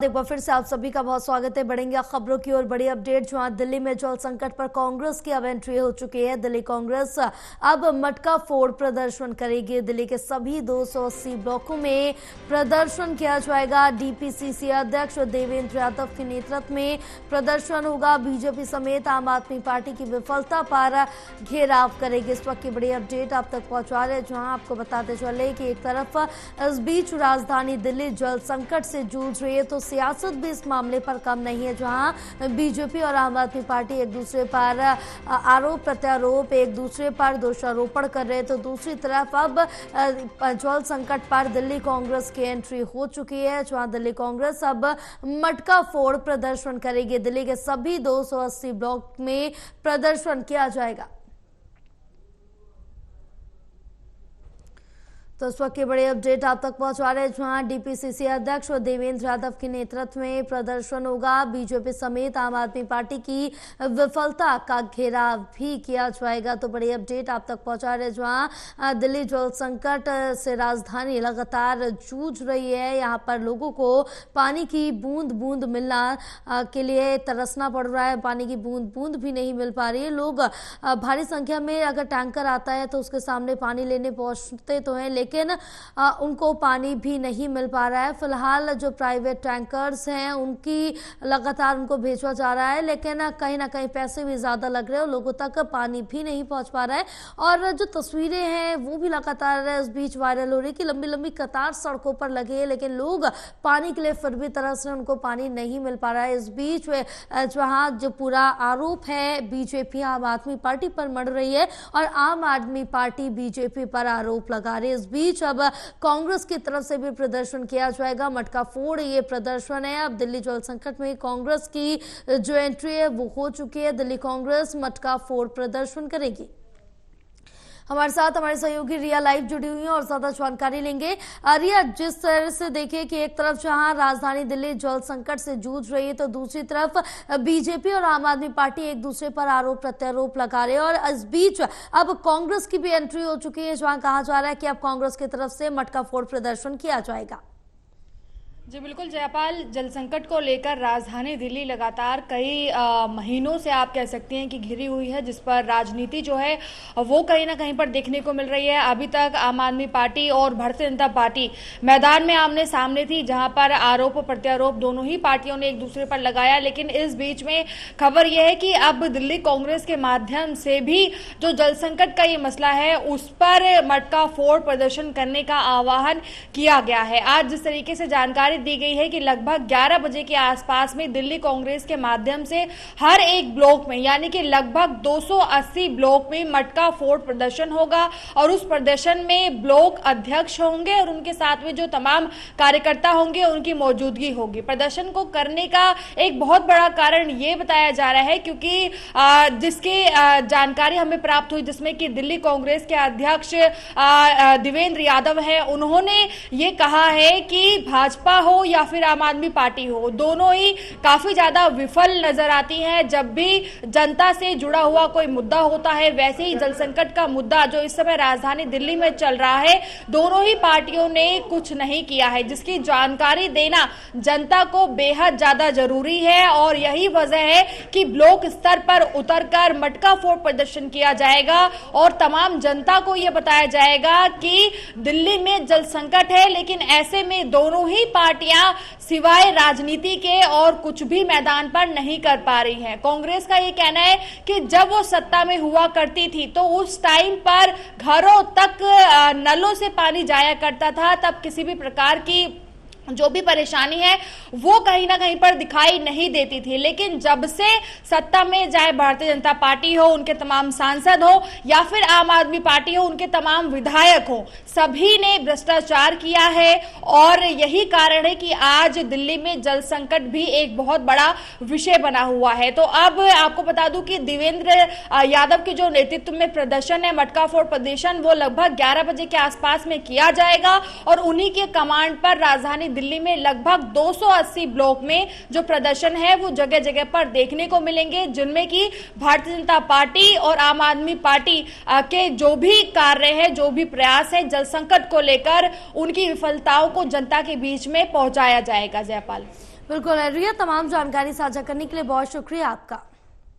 एक बार फिर से आप सभी का बहुत स्वागत है। बढ़ेंगे खबरों की ओर। बड़ी अपडेट जहां दिल्ली में जल संकट पर कांग्रेस की अब एंट्री हो चुकी है। दिल्ली कांग्रेस अब मटका फोड़ प्रदर्शन करेगी। दिल्ली के सभी 280 ब्लॉकों में प्रदर्शन किया जाएगा। डीपीसीसी अध्यक्ष देवेंद्र यादव के नेतृत्व में प्रदर्शन होगा। बीजेपी समेत आम आदमी पार्टी की विफलता पर घेराव करेगी। इस वक्त की बड़ी अपडेट आप तक पहुंचा रहे, जहां आपको बताते चले कि एक तरफ इस बीच राजधानी दिल्ली जल संकट से जूझ रही है, तो सियासत भी इस मामले पर कम नहीं है। जहां बीजेपी और आम आदमी पार्टी एक दूसरे पर आरोप प्रत्यारोप, एक दूसरे पर दोषारोपण कर रहे हैं, तो दूसरी तरफ अब जल संकट पर दिल्ली कांग्रेस की एंट्री हो चुकी है। जहां दिल्ली कांग्रेस अब मटका फोड़ प्रदर्शन करेगी। दिल्ली के सभी 280 ब्लॉक में प्रदर्शन किया जाएगा। तो इस वक्त की बड़ी अपडेट आप तक पहुंचा रहे हैं, जहां डीपीसीसी अध्यक्ष देवेंद्र यादव के नेतृत्व में प्रदर्शन होगा। बीजेपी समेत आम आदमी पार्टी की विफलता का घेराव भी किया जाएगा। तो बड़ी अपडेट आप तक पहुंचा रहे हैं, जहां दिल्ली जल संकट से राजधानी लगातार जूझ रही है। यहां पर लोगों को पानी की बूंद बूंद मिलना के लिए तरसना पड़ रहा है। पानी की बूंद बूंद भी नहीं मिल पा रही है। लोग भारी संख्या में अगर टैंकर आता है तो उसके सामने पानी लेने पहुंचते तो हैं, लेकिन उनको पानी भी नहीं मिल पा रहा है। फिलहाल जो प्राइवेट टैंकर्स हैं उनकी लगातार उनको भेजा जा रहा है, लेकिन कहीं ना कहीं पैसे भी ज्यादा लग रहे हैं और लोगों तक पानी भी नहीं पहुंच पा रहा है। और जो तस्वीरें हैं वो भी लगातार इस बीच वायरल हो रही है कि लंबी लंबी कतार सड़कों पर लगी है, लेकिन लोग पानी के लिए फिर भी तरस रहे हैं, उनको पानी नहीं मिल पा रहा है। इस बीच जहां जो पूरा आरोप है बीजेपी आम आदमी पार्टी पर मढ़ रही है और आम आदमी पार्टी बीजेपी पर आरोप लगा रही है। इस बीच अब कांग्रेस की तरफ से भी प्रदर्शन किया जाएगा। मटका फोड़ ये प्रदर्शन है। अब दिल्ली जल संकट में कांग्रेस की जो एंट्री है वो हो चुकी है। दिल्ली कांग्रेस मटका फोड़ प्रदर्शन करेगी। हमारे साथ हमारे सहयोगी रिया लाइव जुड़ी हुई है और ज्यादा जानकारी लेंगे। रिया, जिस तरह से देखें कि एक तरफ जहां राजधानी दिल्ली जल संकट से जूझ रही है, तो दूसरी तरफ बीजेपी और आम आदमी पार्टी एक दूसरे पर आरोप प्रत्यारोप लगा रहे हैं और इस बीच अब कांग्रेस की भी एंट्री हो चुकी है, जहां कहा जा रहा है कि अब कांग्रेस की तरफ से मटका फोड़ प्रदर्शन किया जाएगा। जी बिल्कुल जयपाल, जल संकट को लेकर राजधानी दिल्ली लगातार कई महीनों से आप कह सकते हैं कि घिरी हुई है, जिस पर राजनीति जो है वो कहीं ना कहीं पर देखने को मिल रही है। अभी तक आम आदमी पार्टी और भारतीय जनता पार्टी मैदान में आमने सामने थी, जहां पर आरोप प्रत्यारोप दोनों ही पार्टियों ने एक दूसरे पर लगाया। लेकिन इस बीच में खबर यह है कि अब दिल्ली कांग्रेस के माध्यम से भी जो जल संकट का ये मसला है उस पर मटका फोड़ प्रदर्शन करने का आह्वान किया गया है। आज जिस तरीके से जानकारी दी गई है कि लगभग 11 बजे के आसपास में दिल्ली कांग्रेस के माध्यम से हर एक ब्लॉक में, यानी कि लगभग 280 ब्लॉक में मटका फोड़ प्रदर्शन होगा और उस प्रदर्शन में ब्लॉक अध्यक्ष होंगे और उनके साथ में जो तमाम कार्यकर्ता होंगे उनकी मौजूदगी होगी। प्रदर्शन को करने का एक बहुत बड़ा कारण ये बताया जा रहा है, क्योंकि जिसकी जानकारी हमें प्राप्त हुई, जिसमें कि दिल्ली कांग्रेस के अध्यक्ष देवेंद्र यादव है, उन्होंने ये कहा है कि भाजपा हो या फिर आम आदमी पार्टी हो, दोनों ही काफी ज्यादा विफल नजर आती है जब भी जनता से जुड़ा हुआ कोई मुद्दा होता है। वैसे ही जल संकट का मुद्दा जो इस समय राजधानी दिल्ली में चल रहा है, दोनों ही पार्टियों ने कुछ नहीं किया है, जिसकी जानकारी देना जनता को बेहद ज्यादा जरूरी है। और यही वजह है कि ब्लॉक स्तर पर उतरकर मटका फोड़ प्रदर्शन किया जाएगा और तमाम जनता को यह बताया जाएगा कि दिल्ली में जल संकट है, लेकिन ऐसे में दोनों ही पार्टियां सिवाय राजनीति के और कुछ भी मैदान पर नहीं कर पा रही हैं। कांग्रेस का ये कहना है कि जब वो सत्ता में हुआ करती थी तो उस टाइम पर घरों तक नलों से पानी जाया करता था, तब किसी भी प्रकार की जो भी परेशानी है वो कहीं ना कहीं पर दिखाई नहीं देती थी। लेकिन जब से सत्ता में चाहे भारतीय जनता पार्टी हो, उनके तमाम सांसद हो या फिर आम आदमी पार्टी हो, उनके तमाम विधायक हो, सभी ने भ्रष्टाचार किया है और यही कारण है कि आज दिल्ली में जल संकट भी एक बहुत बड़ा विषय बना हुआ है। तो अब आपको बता दूं कि देवेंद्र यादव के जो नेतृत्व में प्रदर्शन है, मटका फोड़ प्रदर्शन, वो लगभग 11 बजे के आसपास में किया जाएगा और उन्हीं के कमांड पर राजधानी दिल्ली में लगभग 280 ब्लॉक में जो प्रदर्शन है वो जगह जगह पर देखने को मिलेंगे, जिनमें कि भारतीय जनता पार्टी और आम आदमी पार्टी के जो भी कार्य है, जो भी प्रयास है जल संकट को लेकर, उनकी विफलताओं को जनता के बीच में पहुंचाया जाएगा। जयपाल। बिल्कुल रिया, तमाम जानकारी साझा करने के लिए बहुत शुक्रिया आपका।